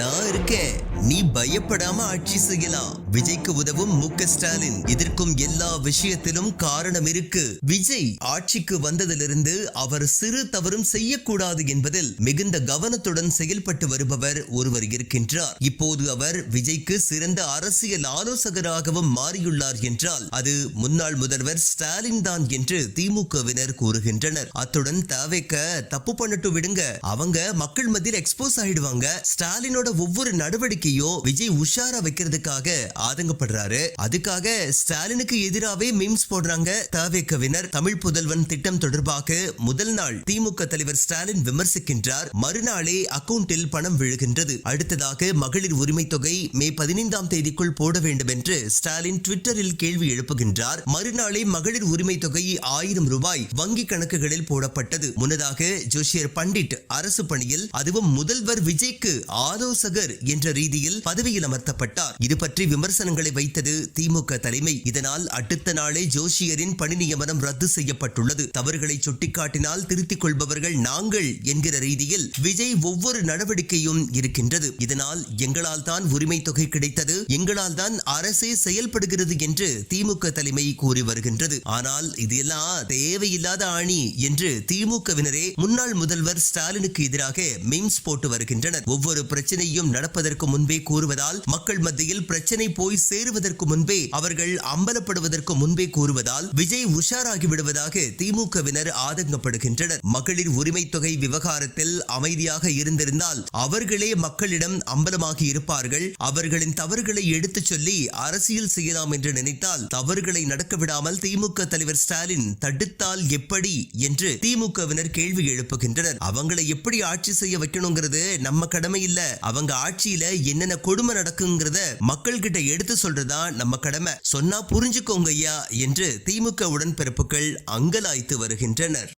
நான் இருக்கேன், நீ பயப்படாம ஆட்சி செய்யலாம். விஜய்க்கு உதவும் மு.க. ஸ்டாலின். இதற்கும் எல்லா விஷயத்திலும் காரணம் இருக்கு. விஜய் ஆட்சிக்கு வந்ததிலிருந்து அவர் சிறு தவறும் செய்யக்கூடாது என்பதில் மிகுந்த கவனத்துடன் செயல்பட்டு வருபவர் ஒருவர் இருக்கின்றார். இப்போது அவர் விஜய்க்கு சிறந்த அரசியல் ஆலோசகராகவும் மாறியுள்ளார் என்றால் அது முன்னாள் முதல்வர் ஸ்டாலின் தான் என்று திமுகவினர் கூறுகின்றனர். அத்துடன் தவிக தப்பு பண்ணட்டு விடுங்க, அவங்க மக்கள் மத்தியில் எக்ஸ்போஸ் ஆயிடுவாங்க. ஸ்டாலினோட ஒவ்வொரு நடவடிக்கையும் விஜய் உஷாரா வைக்கிறதுக்காக ஆதங்கப்படுறாரு. அதுக்காக ஸ்டாலினுக்கு எதிராகவே மீம்ஸ் போடுறாங்க தவிகவினர். தமிழ் புதல்வன் திட்டம் தொடர்பாக முதல் நாள் திமுக தலைவர் ஸ்டாலின் விமர்சிக்கின்றார். மறுநாளே அக்கவுண்டில் பணம் விழுகின்றது. அடுத்ததாக மகளிர் உரிமை தொகை மே 15ஆம் தேதிக்குள் போட வேண்டும் என்று ஸ்டாலின் ட்விட்டரில் கேள்வி எழுப்புகின்றார். மறுநாளே மகளிர் உரிமை தொகை 1000 ரூபாய் வங்கி கணக்குகளில் போடப்பட்டது. முன்னதாக ஜோஷியர் பண்டிட் அரசு பணியில், அதுவும் முதல்வர் விஜய்க்கு ஆலோசகர் என்ற ரீதியில் பதவியில் அமர்த்தப்பட்டார். இது பற்றி விமர்சனங்களை வைத்தது திமுக தலைமை. இதனால் அடுத்த நாளே ஜோஷியரின் பணி நியமனம் ரத்து செய்யப்பட்டுள்ளது. தவறுகளை சுட்டிக்காட்டினால் திருத்திக் கொள்பவர்கள் நாங்கள் என்கிற ரீதியில் விஜய் ஒவ்வொரு நடவடிக்கையும் இருக்கின்றது. இதனால் எங்களால் தான் உரிமை தொகை கிடைத்தது, எங்களால் தான் அரசே செயல்படுகிறது என்று திமுக தலைமை கூறி வருகின்றது. ஆனால் இதெல்லாம் தேவையில்லாத ஆணி என்று திமுகவினரே முன்னாள் முதல்வர் ஸ்டாலினுக்கு எதிராக மீம்ஸ் போட்டு வருகின்றனர். ஒவ்வொரு பிரச்சனையும் நடப்பதற்கு முன்பே கூறுவதால், மக்கள் மத்தியில் பிரச்சனை போய் சேருவதற்கு முன்பே, அவர்கள் அம்பலப்படுவதற்கு முன்பே கூறுவதால் விஜய் உஷாராகி விடுவதாக திமுகவினர் ஆதங்கப்படுகின்றனர். மகளிர் உரிமை தொகை விவகாரத்தில் அமைதியாக இருந்திருந்தால் அவர்களே மக்களிடம் அம்பலமாகி இருப்பார்கள். அவர்களின் தவறுகளை எடுத்துச் சொல்லி அரசியல் செய்யலாம் என்று நினைத்தால் தவறுகளை நடக்க விடாமல் திமுக தலைவர் ஸ்டாலின் தடுத்தால் எப்படி என்று திமுகவினர் கேள்வி எழுப்புகின்றனர். அவங்களை எப்படி ஆட்சி செய்ய வைக்கணுங்கிறது நம்ம கடமை இல்ல. அவங்க ஆட்சியில என்னென்ன கொடுமை நடக்குங்கிறத மக்கள் கிட்ட எடுத்து சொல்றதா நம்ம கடமை. சொன்னா புரிஞ்சுக்கோங்க ஐயா என்று திமுக உடன்பிறப்புகள் அங்கலாய்த்து வருகின்றனர்.